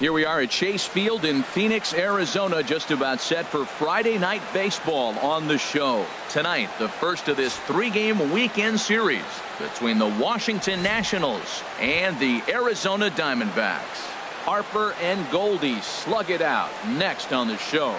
Here we are at Chase Field in Phoenix, Arizona, just about set for Friday night baseball on the show. Tonight, the first of this 3-game weekend series between the Washington Nationals and the Arizona Diamondbacks. Harper and Goldie slug it out next on the show.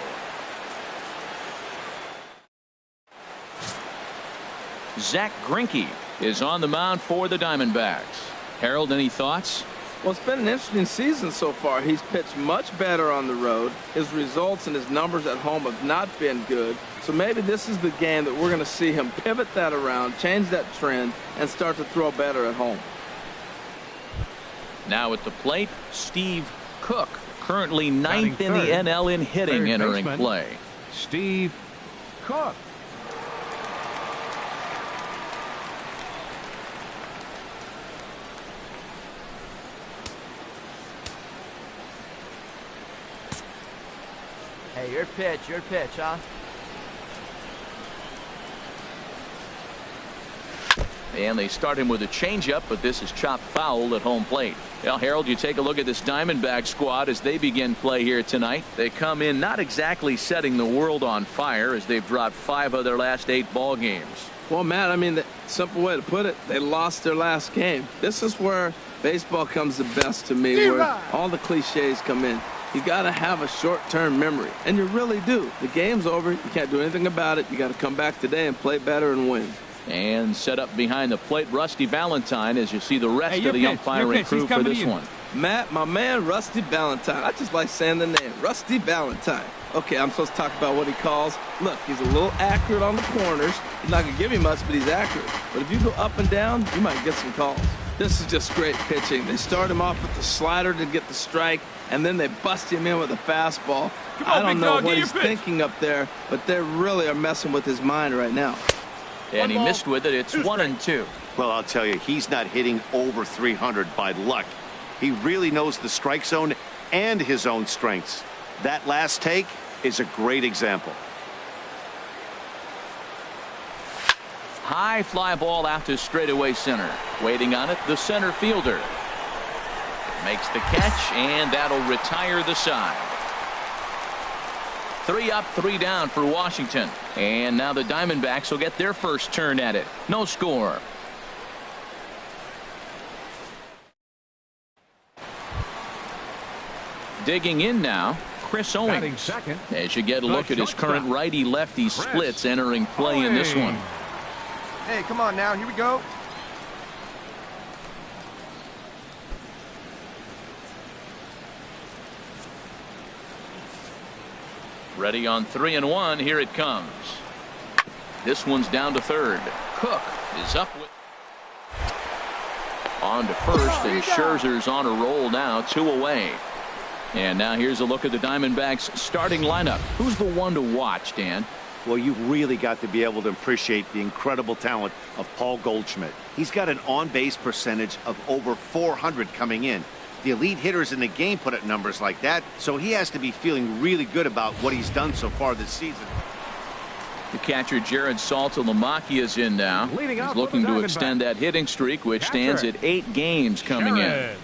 Zach Greinke is on the mound for the Diamondbacks. Harold, any thoughts? Well, it's been an interesting season so far. He's pitched much better on the road. His results and his numbers at home have not been good. So maybe this is the game that we're going to see him pivot that around, change that trend, and start to throw better at home. Now at the plate, Steve Cook, currently 9th in the NL in hitting, entering play. Steve Cook. Hey, your pitch, huh? And they start him with a changeup, but this is chopped foul at home plate. Well, Harold, you take a look at this Diamondback squad as they begin play here tonight. They come in not exactly setting the world on fire as they've dropped 5 of their last 8 ball games. Well, Matt, I mean, the simple way to put it, they lost their last game. This is where baseball comes the best to me, where all the cliches come in. You got to have a short-term memory, and you really do. The game's over. You can't do anything about it. You got to come back today and play better and win. And set up behind the plate, Rusty Valentine, as you see the rest of the umpiring crew for this one. Matt, my man, Rusty Valentine. I just like saying the name, Rusty Valentine. Okay, I'm supposed to talk about what he calls. Look, he's a little accurate on the corners. He's not going to give you much, but he's accurate. But if you go up and down, you might get some calls. This is just great pitching. They start him off with the slider to get the strike, and then they bust him in with a fastball. I don't know what he's thinking up there, but they really are messing with his mind right now. And he missed with it. It's 1-2. Well, I'll tell you, he's not hitting over 300 by luck. He really knows the strike zone and his own strengths. That last take is a great example. High fly ball out to straightaway center. Waiting on it, the center fielder. Makes the catch, and that'll retire the side. 3 up, 3 down for Washington. And now the Diamondbacks will get their first turn at it. No score. Digging in now, Chris Owings. As you get a look at his current righty-lefty splits entering play in this one. Hey, come on now. Here we go. Ready on 3-1. Here it comes. This one's down to third. Cook is up with on to first, and Scherzer's on a roll now, 2 away. And now here's a look at the Diamondbacks starting lineup. Who's the one to watch, Dan? Well, you've really got to be able to appreciate the incredible talent of Paul Goldschmidt. He's got an on-base percentage of over 400 coming in. The elite hitters in the game put up numbers like that, so he has to be feeling really good about what he's done so far this season. The catcher Jared Saltalamacchia is in now. He's looking to extend that hitting streak, which stands at 8 games coming in.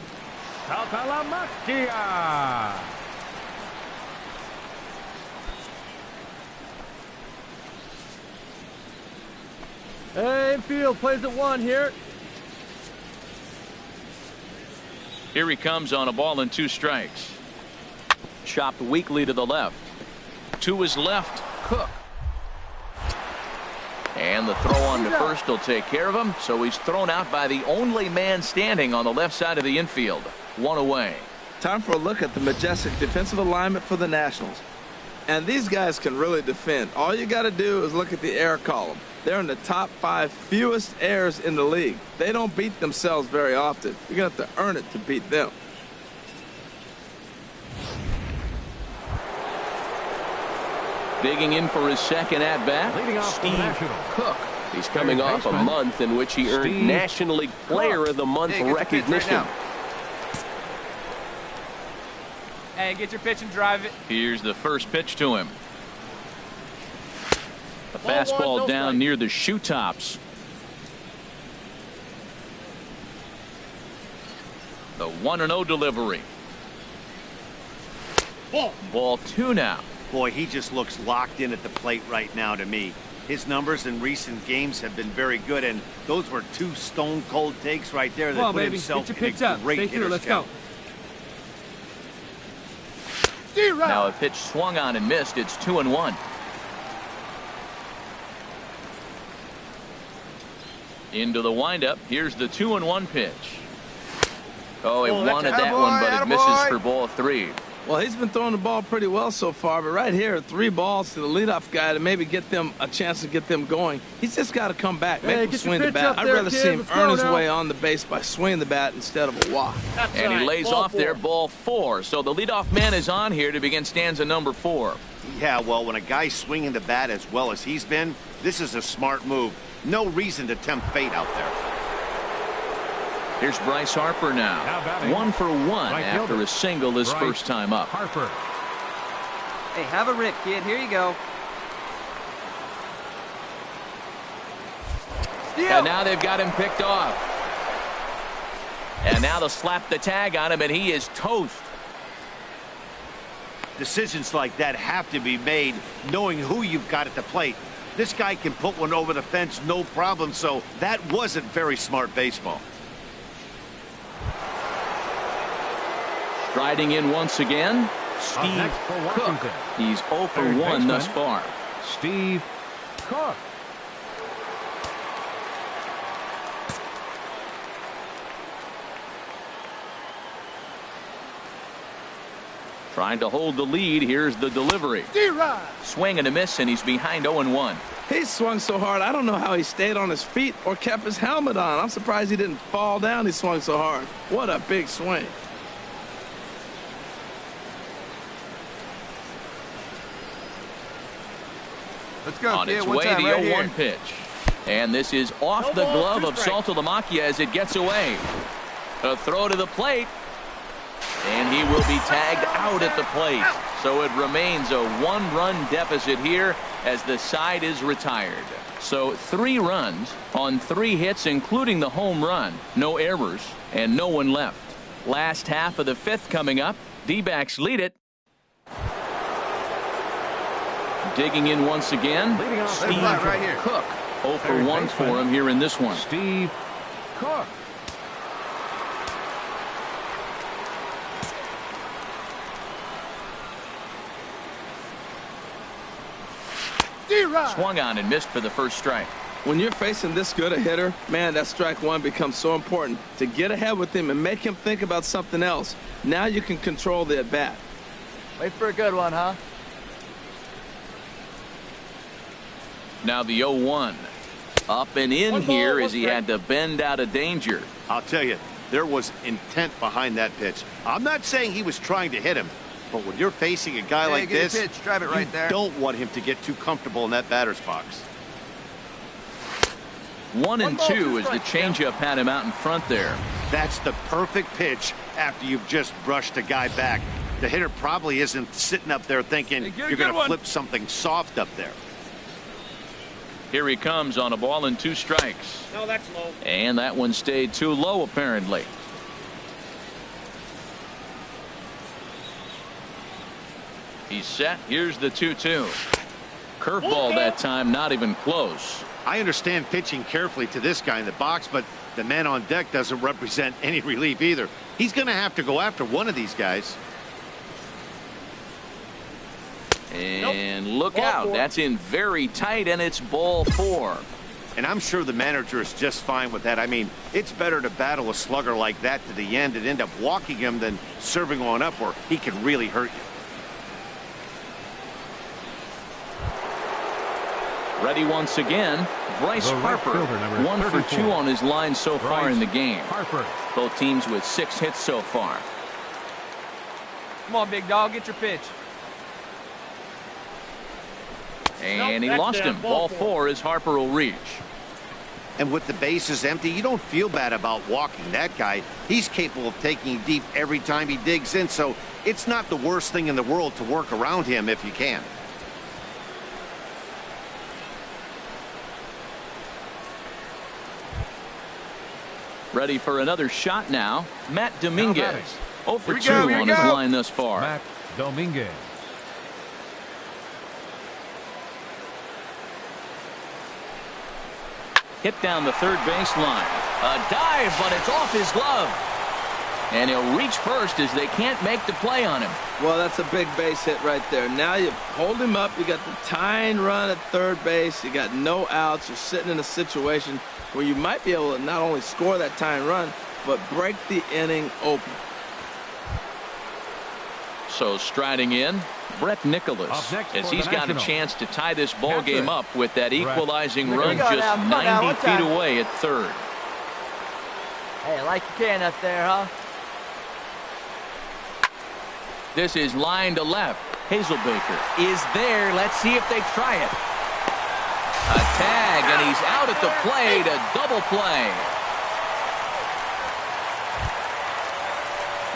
Saltalamacchia. Infield plays at 1 here. Here he comes on a ball and 2 strikes. Chopped weakly to the left. To his left, Cook. And the throw on to first will take care of him. So he's thrown out by the only man standing on the left side of the infield. 1 away. Time for a look at the majestic defensive alignment for the Nationals. And these guys can really defend. All you got to do is look at the error column. They're in the top 5 fewest errors in the league. They don't beat themselves very often. You're going to have to earn it to beat them. Digging in for his second at-bat, Steve Cook. He's coming off a month in which he earned National League Player of the Month recognition. Hey, get your pitch and drive it. Here's the first pitch to him. A fastball down near the shoe tops. The 1-0 delivery. Ball 2 now. Boy, he just looks locked in at the plate right now to me. His numbers in recent games have been very good, and those were 2 stone-cold takes right there that put himself in a great hitter's count. Now a pitch swung on and missed. It's 2-1. Into the windup. Here's the 2-1 pitch. Oh, he wanted that one, but it misses for ball 3. Well, he's been throwing the ball pretty well so far, but right here, 3 balls to the leadoff guy to maybe get them a chance to get them going. He's just got to come back, make him swing the bat. I'd rather see him earn his way on the base by swinging the bat instead of a walk. And he lays off there, ball 4. So the leadoff man is on here to begin stanza number 4. Yeah, well, when a guy's swinging the bat as well as he's been, this is a smart move. No reason to tempt fate out there. Here's Bryce Harper now. 1 for 1 after a single his first time up. Harper. Hey, have a rip, kid. Here you go. And now they've got him picked off. And now they'll slap the tag on him, and he is toast. Decisions like that have to be made knowing who you've got at the plate. This guy can put one over the fence, no problem, so that wasn't very smart baseball. Striding in once again, Steve Cook. He's 0 for 1 thus far. Steve Cook. Trying to hold the lead. Here's the delivery. Swing and a miss, and he's behind 0-1. He swung so hard, I don't know how he stayed on his feet or kept his helmet on. I'm surprised he didn't fall down. He swung so hard. What a big swing. Let's go, on its way, the 0-1 pitch. And this is off the glove of Saltalamacchia as it gets away. A throw to the plate. And he will be tagged out at the plate. So it remains a 1-run deficit here as the side is retired. So 3 runs on 3 hits, including the home run. No errors and no one left. Last half of the 5th coming up. D-backs lead it. Digging in once again, Steve Cook. 0 for 1 for him here in this one. Steve Cook. Swung on and missed for the first strike. When you're facing this good a hitter, man, that strike 1 becomes so important to get ahead with him and make him think about something else. Now you can control the at-bat. Wait for a good one, huh? Now the 0-1. Up and in here as he had to bend out of danger. I'll tell you, there was intent behind that pitch. I'm not saying he was trying to hit him, but when you're facing a guy like this, drive it right there. Don't want him to get too comfortable in that batter's box. 1-2 as the changeup had him out in front there. That's the perfect pitch after you've just brushed a guy back. The hitter probably isn't sitting up there thinking you're going to flip something soft up there. Here he comes on a ball and 2 strikes. No, that's low. And that one stayed too low, apparently. He's set. Here's the 2-2. Curveball that time, not even close. I understand pitching carefully to this guy in the box, but the man on deck doesn't represent any relief either. He's going to have to go after one of these guys. And look out. That's in very tight, and it's ball 4. And I'm sure the manager is just fine with that. I mean, it's better to battle a slugger like that to the end and end up walking him than serving one up where he can really hurt you. Ready once again, Bryce Harper. 1 for 2 on his line so far in the game. Harper. Both teams with 6 hits so far. Come on, big dog, get your pitch. And he lost him. Ball 4 as Harper will reach. And with the bases empty, you don't feel bad about walking that guy. He's capable of taking deep every time he digs in, so it's not the worst thing in the world to work around him if you can. Ready for another shot now. Matt Dominguez. 0 for 2 on his line thus far. Matt Dominguez. Hit down the third baseline. A dive, but it's off his glove. And he'll reach first as they can't make the play on him. Well, that's a big base hit right there. Now you hold him up. You got the tying run at third base. You got no outs. You're sitting in a situation where you might be able to not only score that tying run, but break the inning open. So striding in, Brett Nicholas, as he's got a chance to tie this ball game up with that equalizing run just 90 feet away at third. Hey, I like your can up there, huh? This is line to left. Hazelbaker is there. Let's see if they try it. A tag, and he's out at the plate. A double play.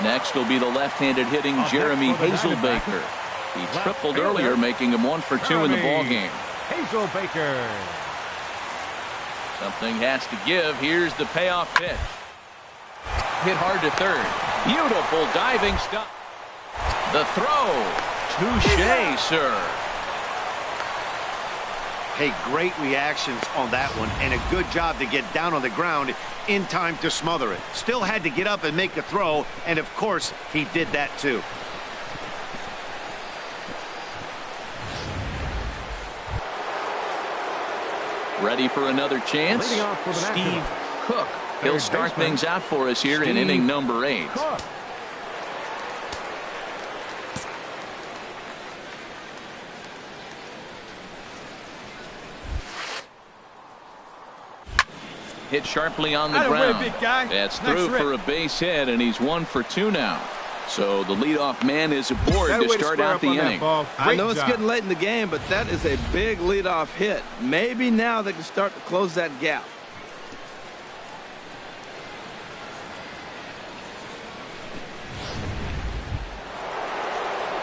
Next will be the left-handed hitting Jeremy Hazelbaker. He tripled earlier, making him 1 for 2 in the ball game. Hazelbaker. Something has to give. Here's the payoff pitch. Hit hard to third. Beautiful diving stop. The throw. Touché, sir. Hey, great reactions on that one, and a good job to get down on the ground in time to smother it. Still had to get up and make the throw, and of course, he did that too. Ready for another chance? Steve Cook. He'll start things out for us here in inning number 8. Hit sharply on the ground. That's through for a base hit, and he's 1 for 2 now. So the leadoff man is aboard to start out the inning. I know it's getting late in the game, but that is a big leadoff hit. Maybe now they can start to close that gap.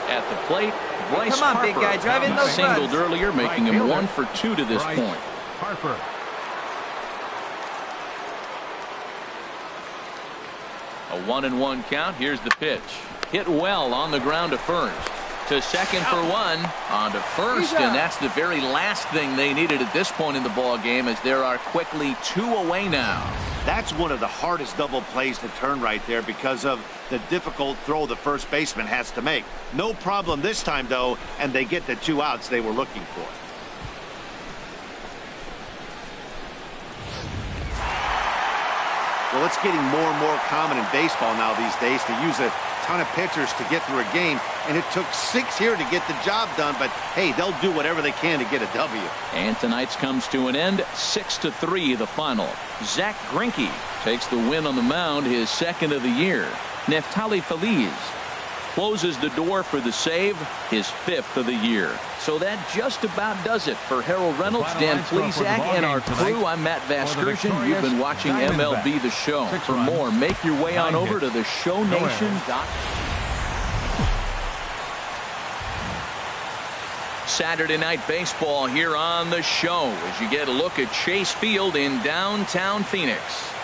At the plate, Bryce Come on, Harper. big guy, drive in those Singled runs. earlier, making him 1 for 2 to this point. Harper. A 1-1 count. Here's the pitch. Hit well on the ground to first. To second for 1. On to first, and that's the very last thing they needed at this point in the ball game, as there are quickly 2 away now. That's one of the hardest double plays to turn right there because of the difficult throw the first baseman has to make. No problem this time, though, and they get the 2 outs they were looking for. Well, it's getting more and more common in baseball now these days to use a ton of pitchers to get through a game, and it took 6 here to get the job done, but hey, they'll do whatever they can to get a W. And tonight's comes to an end, 6-3 the final. Zach Greinke takes the win on the mound, his 2nd of the year. Neftali Feliz closes the door for the save, his 5th of the year. So that just about does it for Harold Reynolds, Dan Plesac, and our crew. I'm Matt Vasgersian. You've been watching MLB The Show. For more, make your way on over to theshownation.com. Saturday Night Baseball here on The Show as you get a look at Chase Field in downtown Phoenix.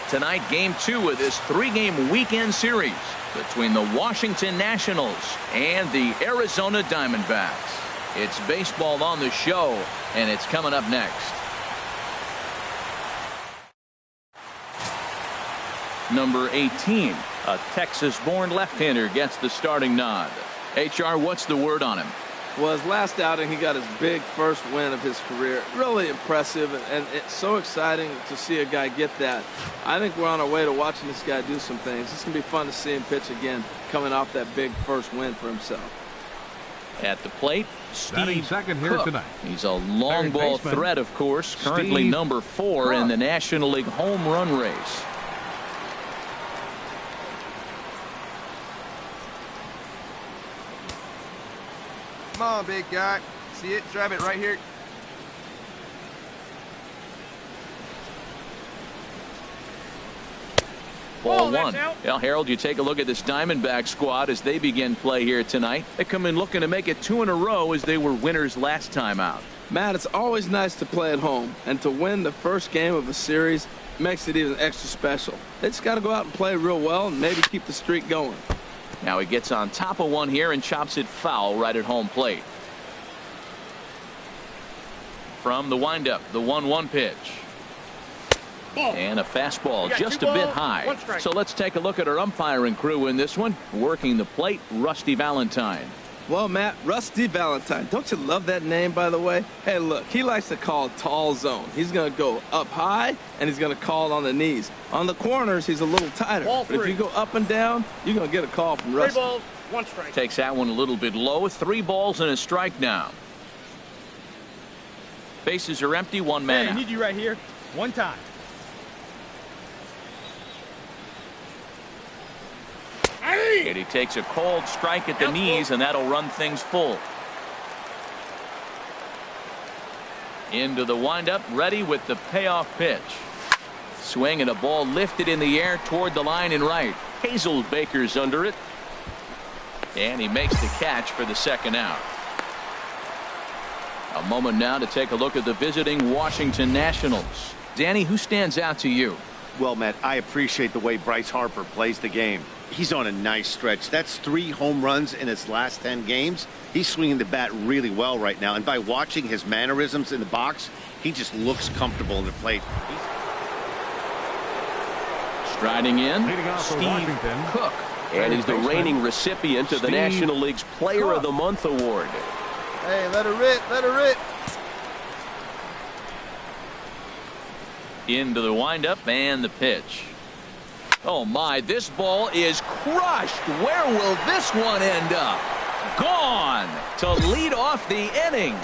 Tonight, Game 2 of this 3-game weekend series between the Washington Nationals and the Arizona Diamondbacks. It's baseball on The Show, and it's coming up next. Number 18, a Texas-born left-hander, gets the starting nod. HR, what's the word on him? Well, his last outing, he got his big first win of his career. Really impressive, and it's so exciting to see a guy get that. I think we're on our way to watching this guy do some things. It's going to be fun to see him pitch again, coming off that big first win for himself. At the plate, Steve second Cook. here tonight. He's a long ball threat, of course, currently Steve number 4 in the National League home run race. Come on, big guy. See it? Drive it right here. Ball 1. Well, Harold, you take a look at this Diamondback squad as they begin play here tonight. They come in looking to make it 2 in a row as they were winners last time out. Matt, it's always nice to play at home, and to win the first game of a series makes it even extra special. They just got to go out and play real well and maybe keep the streak going. Now he gets on top of one here and chops it foul right at home plate. From the windup, the 1-1 pitch. And a fastball just a bit high. So let's take a look at our umpiring crew in this one. Working the plate, Rusty Valentine. Well, Matt, Rusty Valentine. Don't you love that name, by the way? Hey, look, he likes to call tall zone. He's going to go up high, and he's going to call on the knees. On the corners, he's a little tighter. But if you go up and down, you're going to get a call from Rusty. 3 balls, 1 strike. Takes that one a little bit low. 3 balls and a strike now. Bases are empty, 1 man Hey, out. need you right here. 1 time. And he takes a cold strike at the knees, and that'll run things full. Into the windup, ready with the payoff pitch. Swing and a ball lifted in the air toward the line and right. Hazelbaker's under it. And he makes the catch for the 2nd out. A moment now to take a look at the visiting Washington Nationals. Danny, who stands out to you? Well, Matt, I appreciate the way Bryce Harper plays the game. He's on a nice stretch. That's 3 home runs in his last 10 games. He's swinging the bat really well right now. And by watching his mannerisms in the box, he just looks comfortable in the plate. Striding in, Leading off for Steve Washington. Cook. And he's the Baseman, reigning recipient of the Steve National League's Player of the Month award. Hey, let her rip, let her rip. Into the windup and the pitch. Oh my, this ball is crushed. Where will this one end up? Gone to lead off the inning.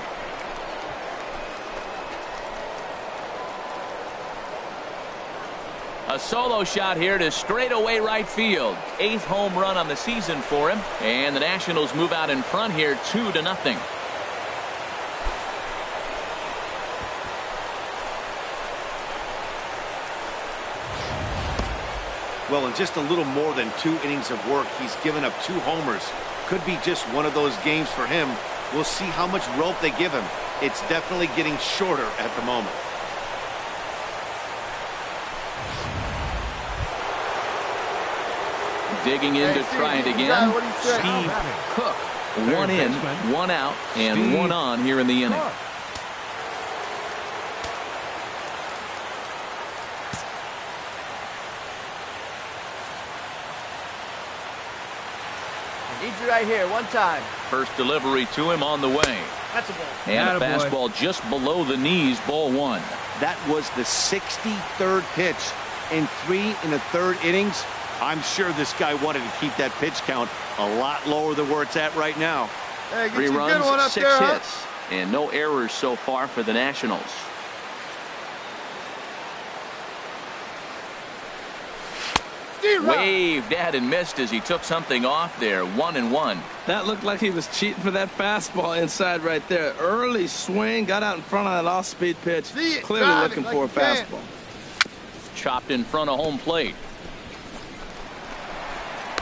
A solo shot here to straightaway right field. 8th home run on the season for him. And the Nationals move out in front here 2-0. Well, in just a little more than 2 innings of work, he's given up 2 homers. Could be just one of those games for him. We'll see how much rope they give him. It's definitely getting shorter at the moment. Digging in to try it again. Steve Cook. 1 in, 1 out, and 1 on here in the inning. Need you right here, 1 time. First delivery to him on the way. That's a ball. And a Attaboy. fastball just below the knees, ball 1. That was the 63rd pitch in 3 1/3 innings. I'm sure this guy wanted to keep that pitch count a lot lower than where it's at right now. Hey, get 3 you a good one runs, up 6 there, huh? hits, and no errors so far for the Nationals. Waved at and missed as he took something off there. 1-1. That looked like he was cheating for that fastball inside right there. Early swing, got out in front of that off-speed pitch. See it, Clearly drive looking it for a like you can. fastball. Chopped in front of home plate.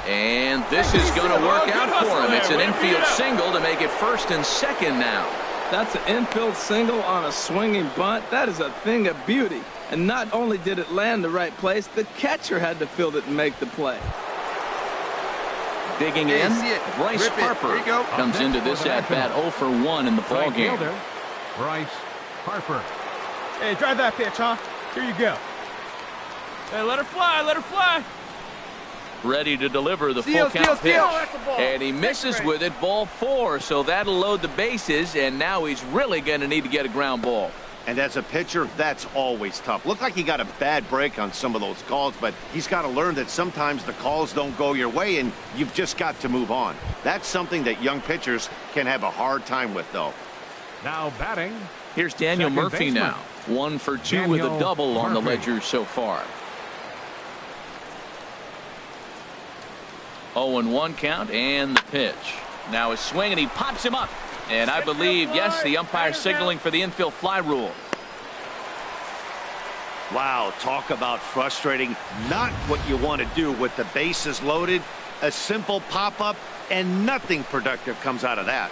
And this is going to work out for him. It's an infield single to make it 1st and 2nd now. That's an infield single on a swinging bunt. That is a thing of beauty. And not only did it land the right place, the catcher had to field it and make the play. Digging Yeah, in, see it. Bryce Rip it. Harper There you go. comes into this at-bat 0 for 1 in the Right ballgame. fielder, Bryce Harper. Hey, drive that pitch, huh? Here you go. Hey, let her fly, let her fly. Ready to deliver the Steal, full count steal, steal. pitch. That's a ball. And he misses Strike. with it, ball 4. So that'll load the bases, and now he's really going to need to get a ground ball. And as a pitcher, that's always tough. Looked like he got a bad break on some of those calls, but he's got to learn that sometimes the calls don't go your way, and you've just got to move on. That's something that young pitchers can have a hard time with, though. Now batting. Here's Daniel Second Murphy baseman. now. 1 for 2 with a Daniel double on the Murphy. ledger so far. 0-1 count and the pitch. Now a swing and he pops him up. And I believe, yes, the umpire signaling for the infield fly rule. Wow, talk about frustrating. Not what you want to do with the bases loaded. A simple pop-up and nothing productive comes out of that.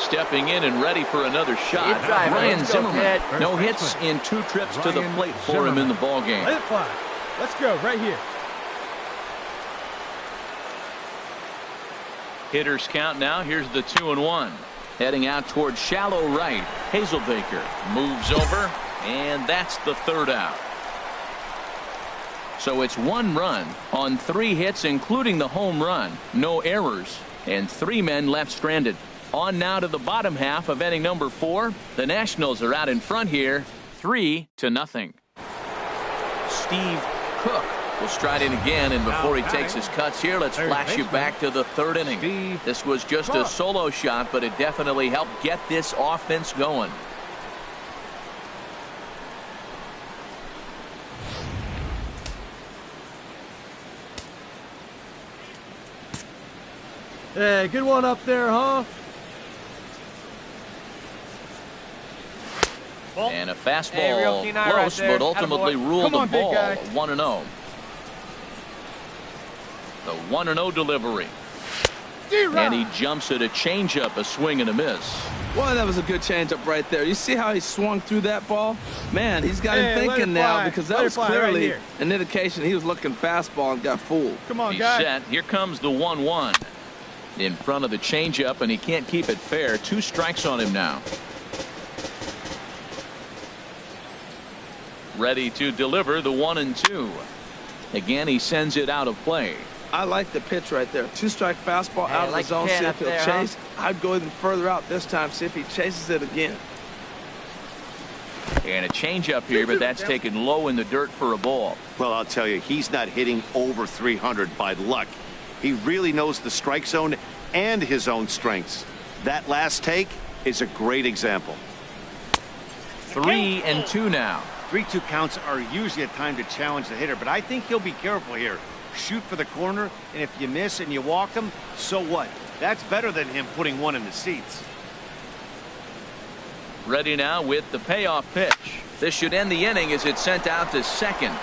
Stepping in and ready for another shot. Good drive, Ryan let's go, Zimmerman. Ted. No First hits baseman. in 2 trips to the Ryan plate for him in the ballgame. Let it fly. Let's go, right here. Hitters count now. Here's the 2-1. Heading out toward shallow right. Hazelbaker moves over, and that's the third out. So it's 1 run on 3 hits, including the home run. No errors, and 3 men left stranded. On now to the bottom half of inning number 4. The Nationals are out in front here, 3-0. Steve Cook will stride in again, and before he takes his cuts here, let's flash you back to the 3rd inning. This was just a solo shot, but it definitely helped get this offense going. Hey, good one up there, huh? And a fastball close, but ultimately ruled the ball 1-0. The 1-0 delivery. And he jumps at a changeup, a swing and a miss. Well, that was a good changeup right there. You see how he swung through that ball? Man, he's got him thinking now, because that was clearly an indication he was looking fastball and got fooled. Come on, He's guy. set. Here comes the 1-1. In front of the changeup, and he can't keep it fair. 2 strikes on him now. Ready to deliver the 1-2. Again, he sends it out of play. I like the pitch right there. 2-strike fastball out of the zone. See if he'll chase. I'd go even further out this time. See if he chases it again. And a changeup here, but that's taken low in the dirt for a ball. Well, I'll tell you, he's not hitting over 300 by luck. He really knows the strike zone and his own strengths. That last take is a great example. 3-2 now. 3-2 counts are usually a time to challenge the hitter, but I think he'll be careful here. Shoot for the corner, and if you miss and you walk him, so what? That's better than him putting one in the seats. Ready now with the payoff pitch. This should end the inning as it's sent out to second.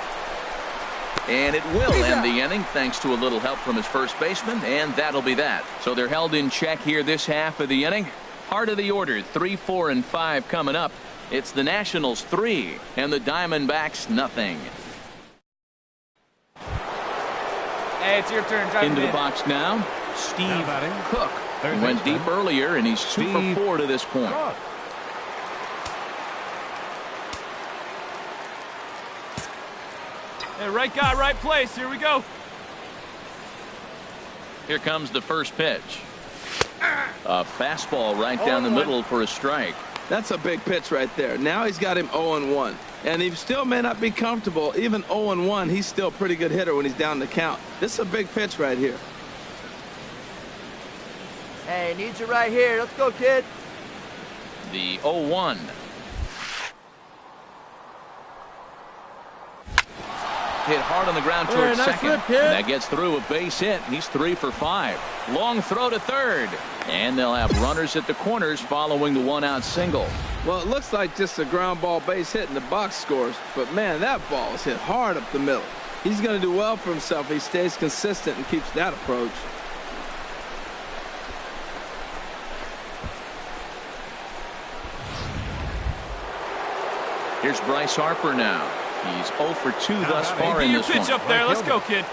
And it will end the inning thanks to a little help from his first baseman, and that'll be that. So they're held in check here this half of the inning. Heart of the order, 3, 4, and 5 coming up. It's the Nationals 3 and the Diamondbacks nothing. Hey, it's your turn. Into the box now, Steve Cook. He went deep earlier, and he's 2 for 4 to this point. Hey, right guy, right place. Here we go. Here comes the first pitch. A fastball right down the middle for a strike. That's a big pitch right there. Now he's got him 0-1. And he still may not be comfortable. Even 0-1, he's still a pretty good hitter when he's down the count. This is a big pitch right here. Hey, needs you right here. Let's go, kid. The 0-1. Hit hard on the ground towards second. And that gets through a base hit. He's 3 for 5. Long throw to third. And they'll have runners at the corners following the 1-out single. Well, it looks like just a ground ball base hit in the box scores. But, man, that ball is hit hard up the middle. He's going to do well for himself if he stays consistent and keeps that approach. Here's Bryce Harper now. He's 0 for 2 thus far in this one. Pitch up there. Let's go, kid.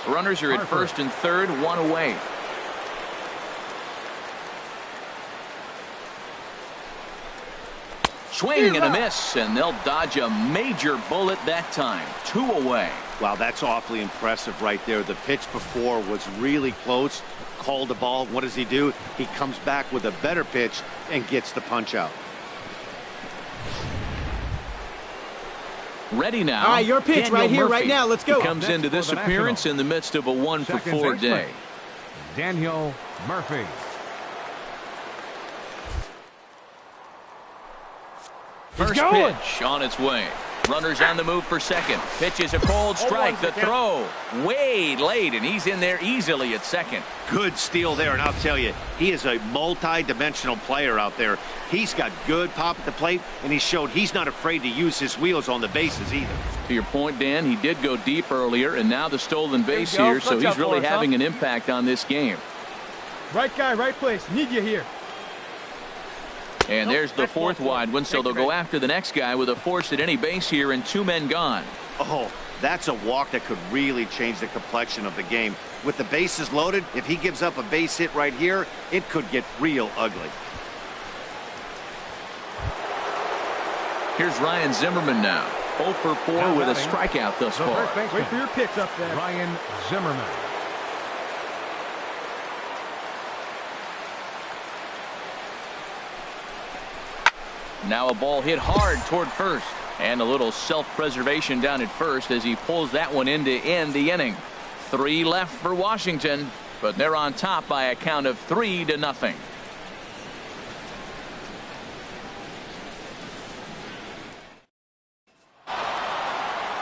Runners are at first and third, 1 away. Swing and a miss, and they'll dodge a major bullet that time. 2 away. Wow, that's awfully impressive right there. The pitch before was really close. Called the ball. What does he do? He comes back with a better pitch and gets the punch out. Ready now. All right, your pitch Daniel right here, Murphy. right now. Let's go. He comes into this appearance in the midst of a 1 for 4 day. Daniel Murphy. First pitch on its way. Runners on the move for second. Pitch is a cold strike. The throw way late, and he's in there easily at second. Good steal there, and I'll tell you, he is a multi-dimensional player out there. He's got good pop at the plate, and he showed he's not afraid to use his wheels on the bases either. To your point, Dan, he did go deep earlier, and now the stolen base here, so he's really having an impact on this game. Right guy, right place. Need you here. And there's the 4th wide one, so they'll go after the next guy with a force at any base here and 2 men gone. Oh, That's a walk that could really change the complexion of the game. With the bases loaded, if he gives up a base hit right here, it could get real ugly. Here's Ryan Zimmerman now. 0 for 4 with a strikeout thus far. Wait for your pitch up there. Ryan Zimmerman. Now a ball hit hard toward first. And a little self-preservation down at first as he pulls that one in to end the inning. 3 left for Washington, but they're on top by a count of 3-0.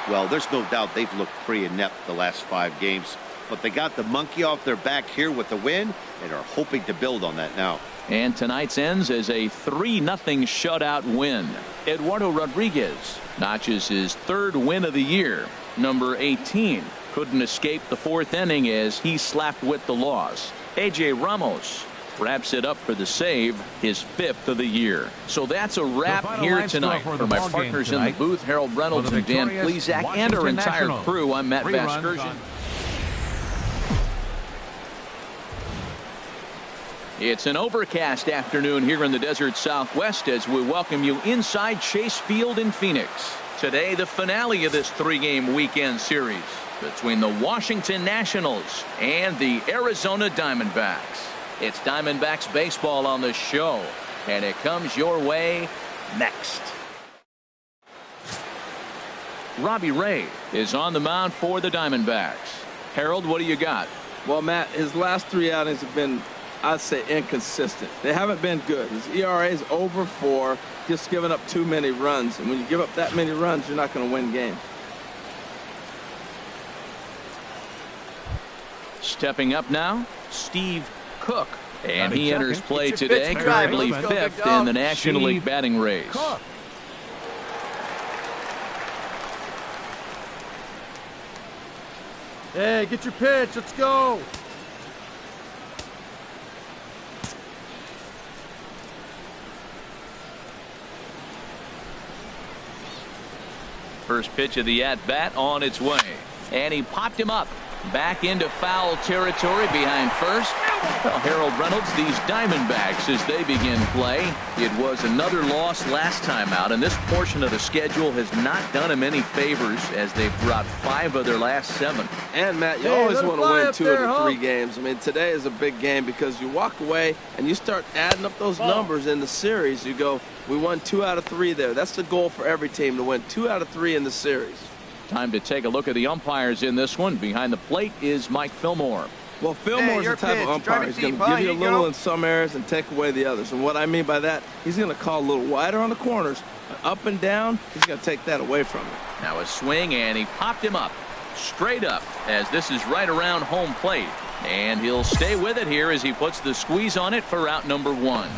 Well, there's no doubt they've looked pretty inept the last 5 games, but they got the monkey off their back here with the win and are hoping to build on that now. And tonight's ends as a 3-0 shutout win. Eduardo Rodriguez notches his 3rd win of the year. Number 18 couldn't escape the 4th inning as he slapped with the loss. A.J. Ramos wraps it up for the save, his 5th of the year. So that's a wrap here tonight. For my partners in the booth, Harold Reynolds and Dan Plesac, and our entire crew, I'm Matt Vasgersian. It's an overcast afternoon here in the desert Southwest as we welcome you inside Chase Field in Phoenix. Today, the finale of this 3-game weekend series between the Washington Nationals and the Arizona Diamondbacks. It's Diamondbacks baseball on the show, and it comes your way next. Robbie Ray is on the mound for the Diamondbacks. Harold, what do you got? Well, Matt, his last 3 outings have been, I'd say, inconsistent. They haven't been good. His ERA is over 4, just giving up too many runs. And when you give up that many runs, you're not going to win games. Stepping up now, Steve Cook. And he enters play Get your today, pitch right. currently Let's go, 5th in the National League batting race. Cook. Hey, get your pitch. Let's go. First pitch of the at-bat on its way. And he popped him up. Back into foul territory behind first. Well, Harold Reynolds, these Diamondbacks, as they begin play, it was another loss last time out, and this portion of the schedule has not done them any favors as they've dropped 5 of their last 7. And, Matt, you always want to win 2 of the 3 games. I mean, today is a big game because you walk away and you start adding up those numbers in the series. You go, we won 2 out of 3 there. That's the goal for every team, to win 2 out of 3 in the series. Time to take a look at the umpires in this one. Behind the plate is Mike Fillmore. Well, Fillmore's the type of umpire. He's going to give you a little in some areas and take away the others. And what I mean by that, he's going to call a little wider on the corners, up and down. He's going to take that away from him. Now a swing, and he popped him up, straight up, as this is right around home plate. And he'll stay with it here as he puts the squeeze on it for out number 1.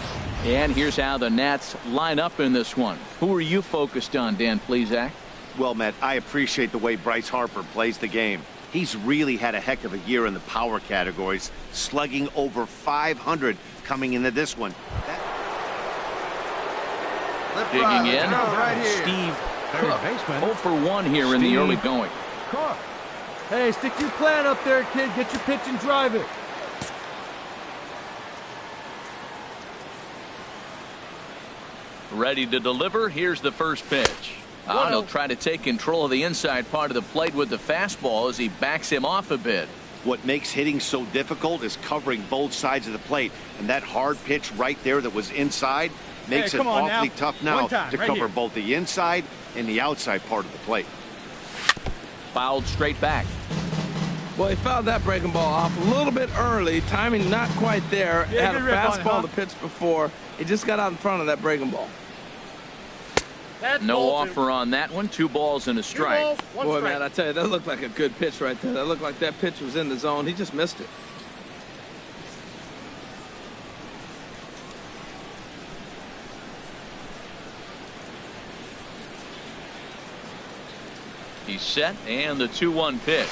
And here's how the Nats line up in this one. Who are you focused on, Dan Plesac? Well, Matt, I appreciate the way Bryce Harper plays the game. He's really had a heck of a year in the power categories, slugging over 500 coming into this one. Digging in, Steve Cook. 0 for 1 here in the early going. Cook. Hey, stick to your plan up there, kid. Get your pitch and drive it. Ready to deliver. Here's the first pitch. He'll try to take control of the inside part of the plate with the fastball as he backs him off a bit. What makes hitting so difficult is covering both sides of the plate, and that hard pitch right there that was inside makes it awfully tough now to cover both the inside and the outside part of the plate. Fouled straight back. Well, he fouled that breaking ball off a little bit early. Timing not quite there. Had a fastball to pitch before. He just got out in front of that breaking ball. No offer on that one. 2 balls and a strike. Boy, man, I tell you, that looked like a good pitch right there. That looked like that pitch was in the zone. He just missed it. He's set, and the 2-1 pitch.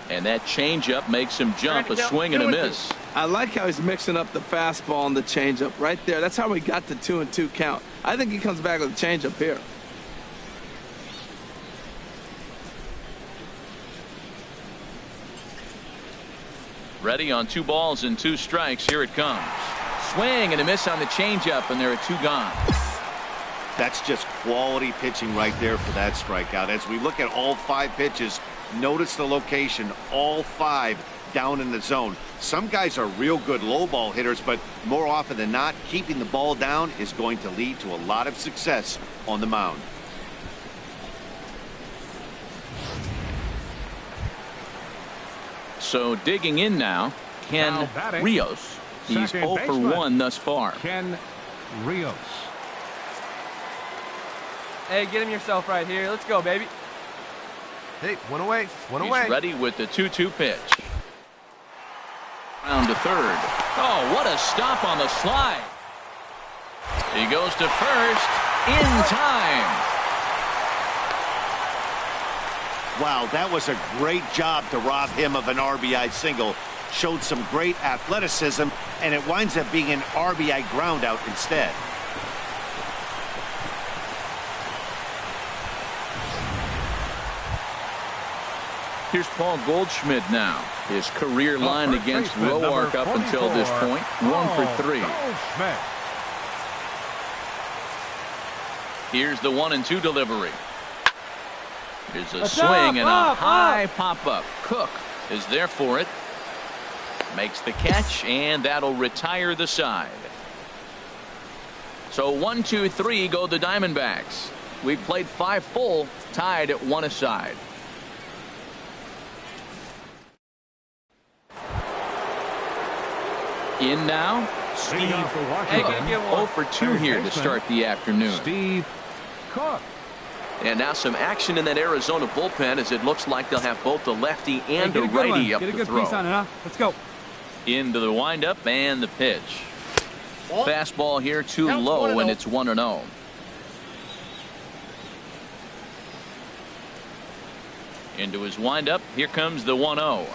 And that changeup makes him jump, a swing and a miss. I like how he's mixing up the fastball and the changeup right there. That's how we got the 2-2 count. I think he comes back with a changeup here. Ready on 2 balls and 2 strikes. Here it comes. Swing and a miss on the changeup, and there are 2 gone. That's just quality pitching right there for that strikeout. As we look at all 5 pitches, notice the location, all 5 down in the zone. Some guys are real good low ball hitters, but more often than not, keeping the ball down is going to lead to a lot of success on the mound. So digging in now, Ken Rios. He's 0 for 1 thus far. Ken Rios. Hey, get him yourself right here. Let's go, baby. Hey, one away. He's ready with the 2-2 pitch. Round to third. Oh, what a stop on the slide. He goes to first in time. Wow, that was a great job to rob him of an RBI single. Showed some great athleticism, and it winds up being an RBI groundout instead. Here's Paul Goldschmidt now. His career line against Roark up until this point, 1 for 3. Goldschmidt. Here's the 1-2 delivery. Here's a swing and a high pop-up. Cook is there for it. Makes the catch, and that'll retire the side. So 1, 2, 3 go the Diamondbacks. We've played 5 full, tied at 1 aside. In now, Steve Cook. 0 for 2 here to start the afternoon. Steve Cook. And now some action in that Arizona bullpen, as it looks like they'll have both the lefty and the righty up to throw. Let's go. Into the windup and the pitch. Fastball here too low, and it's 1-0. Into his windup. Here comes the 1-0.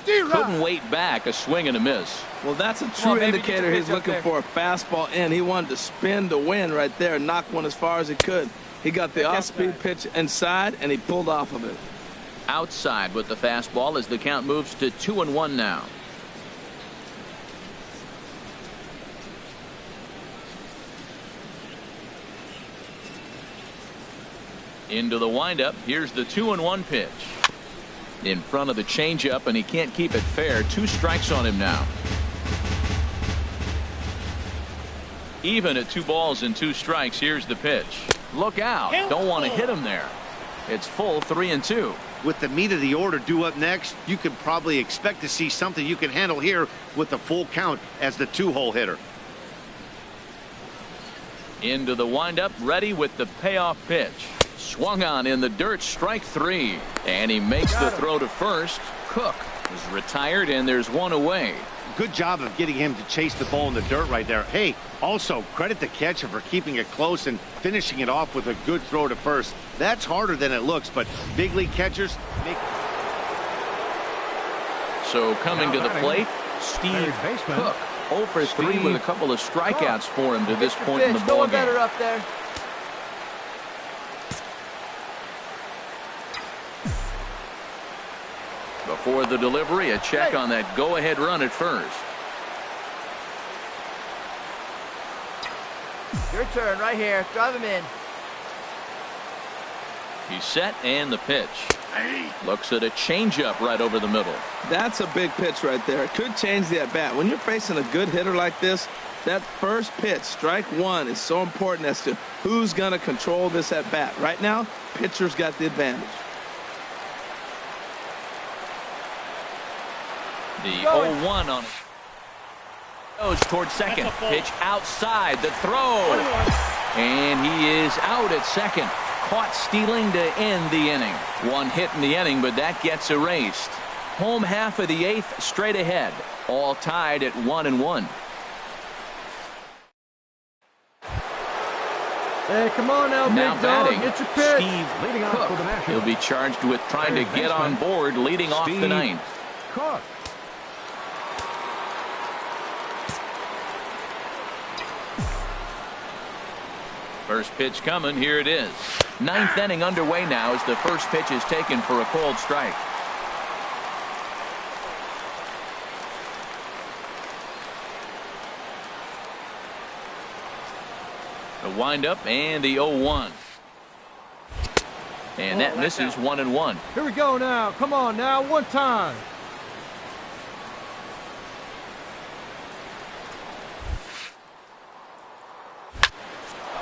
Couldn't wait back. A swing and a miss. Well, that's a true indicator he's looking for a fastball in. He wanted to spin the wind right there and knock one as far as he could. He got the off-speed pitch inside, and he pulled off of it. Outside with the fastball as the count moves to 2-1 now. Into the windup. Here's the 2-1 pitch. In front of the changeup, and he can't keep it fair. 2 strikes on him now. Even at 2 balls and 2 strikes. Here's the pitch. Look out. Don't want to hit him there. It's full 3-2. With the meat of the order due up next, you could probably expect to see something you can handle here with a full count as the 2-hole hitter. Into the windup, ready with the payoff pitch. Swung on in the dirt, strike 3. And he makes the throw to first. Cook is retired, and there's 1 away. Good job of getting him to chase the ball in the dirt right there. Hey, also credit the catcher for keeping it close and finishing it off with a good throw to first. That's harder than it looks, but big league catchers make. So coming to the plate, Steve Cook. 0 for 3 with a couple of strikeouts for him to this point in the ball game. Better up there. Before the delivery, a check on that go-ahead run at first. Your turn right here. Drive him in. He's set, and the pitch. Looks at a changeup right over the middle. That's a big pitch right there. It could change the at-bat. When you're facing a good hitter like this, that first pitch, strike 1, is so important as to who's going to control this at-bat. Right now, pitcher's got the advantage. The 0-1 on it. Goes towards second. Pitch outside. The throw. And he is out at second. Caught stealing to end the inning. 1 hit in the inning, but that gets erased. Home half of the 8th straight ahead. All tied at 1-1. Hey, come on now, Now big dog. batting, Get your pitch. Steve Leading off for the Cook. Nationals. He'll be charged with trying to get on board, leading off the 9th. Cook. First pitch coming. Here it is. 9th inning underway now as the first pitch is taken for a cold strike. The windup and the 0-1. And that misses 1-1. Here we go now. Come on now. One time.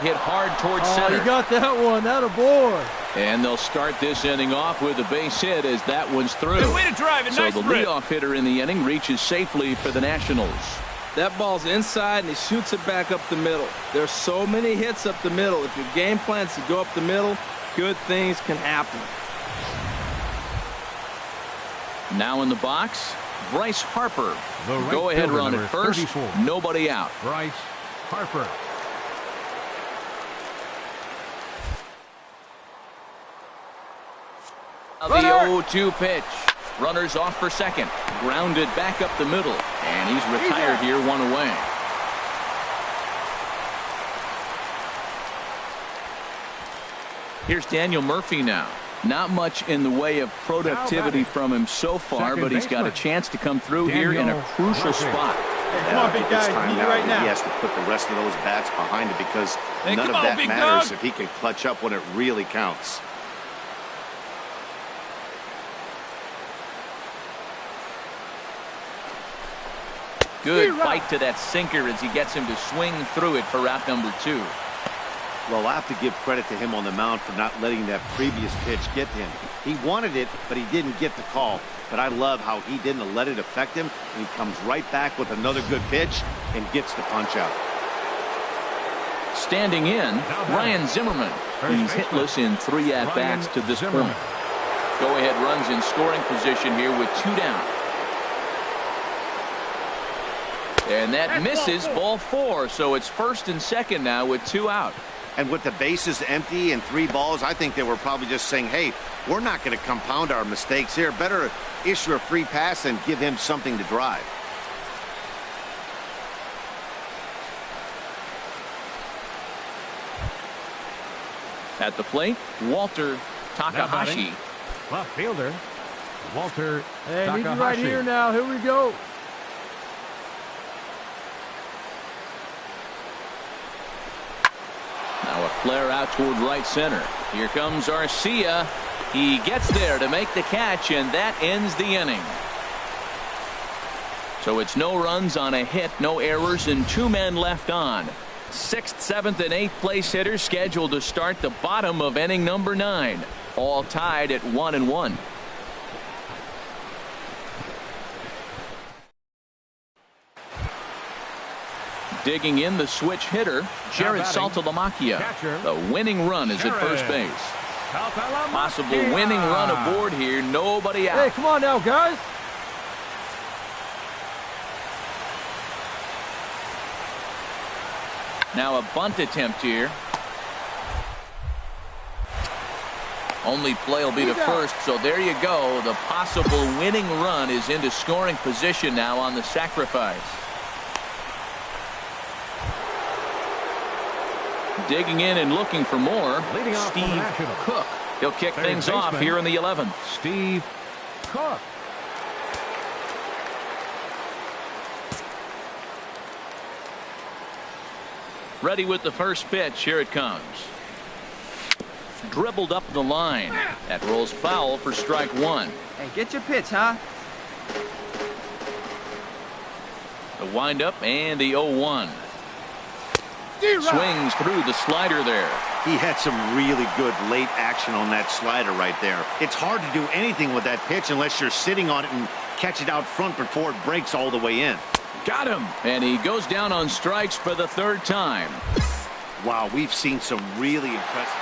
Hit hard towards center. You got that one. That a boy. And they'll start this inning off with a base hit as that one's through. Good way to drive it. So Nice the rip. leadoff hitter in the inning reaches safely for the Nationals. That ball's inside, and he shoots it back up the middle. There's so many hits up the middle. If your game plan is to go up the middle, good things can happen. Now in the box, Bryce Harper. The right Go-ahead fielder, run number at first. 34. Nobody out. Bryce Harper. The 0-2 pitch. Runners off for second. Grounded back up the middle. And he's retired here, one away. Here's Daniel Murphy now. Not much in the way of productivity from him so far, Second but he's got a baseman. chance to come through here in a Daniel crucial Murphy. spot. Hey, come on, big guy. It's time Need you now right that now. he has to put the rest of those bats behind it because Hey, none come of on, that big matters dog. if he can clutch up when it really counts. Good bite to that sinker as he gets him to swing through it for out number 2. Well, I have to give credit to him on the mound for not letting that previous pitch get to him. He wanted it, but he didn't get the call. But I love how he didn't let it affect him. And he comes right back with another good pitch and gets the punch out. Standing in, Ryan Zimmerman. He's baseman. hitless in 3 at-bats to this Zimmerman. point. Go-ahead runs in scoring position here with 2 down. And that misses ball 4, so it's first and second now with 2 out. And with the bases empty and 3 balls, I think they were probably just saying, hey, we're not going to compound our mistakes here. Better issue a free pass and give him something to drive. At the plate, Walter Takahashi. Left fielder, Walter Hey, need you Takahashi. right here now. Here we go. Now a flare out toward right center. Here comes Arcia. He gets there to make the catch, and that ends the inning. So it's no runs on a hit, no errors, and 2 men left on. 6th, 7th, and 8th place hitters scheduled to start the bottom of inning number 9. All tied at 1-1. Digging in the switch hitter, Jared batting, Saltalamacchia. catcher, The winning run is at first Jared. base. Possible winning run aboard here. Nobody out. Hey, come on now, guys. Now a bunt attempt here. Only play will be to first, so there you go. The possible winning run is into scoring position now on the sacrifice. Digging in and looking for more, Leading off for the Steve Nationals. Cook. He'll kick Third things off baseman. here in the 11th. Steve Cook. Ready with the first pitch. Here it comes. Dribbled up the line. That rolls foul for strike 1. Hey, get your pitch, huh? The windup and the 0-1. Swings through the slider there. He had some really good late action on that slider right there. It's hard to do anything with that pitch unless you're sitting on it and catch it out front before it breaks all the way in. Got him. And he goes down on strikes for the 3rd time. Wow, we've seen some really impressive.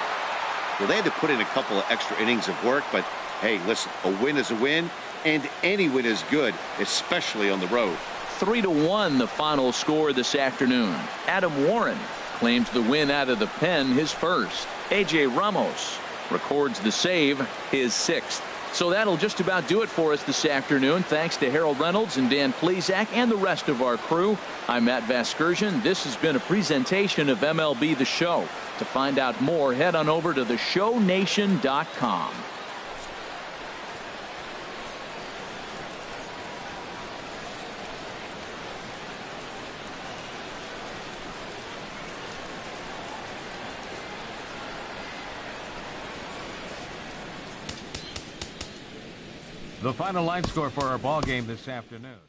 Well, they had to put in a couple of extra innings of work, but hey, listen, a win is a win, and any win is good, especially on the road. 3-1 the final score this afternoon. Adam Warren claims the win out of the pen, his first. A.J. Ramos records the save, his 6th. So that'll just about do it for us this afternoon. Thanks to Harold Reynolds and Dan Plesac and the rest of our crew. I'm Matt Vasgersian. This has been a presentation of MLB The Show. To find out more, head on over to theshownation.com. The final line score for our ball game this afternoon.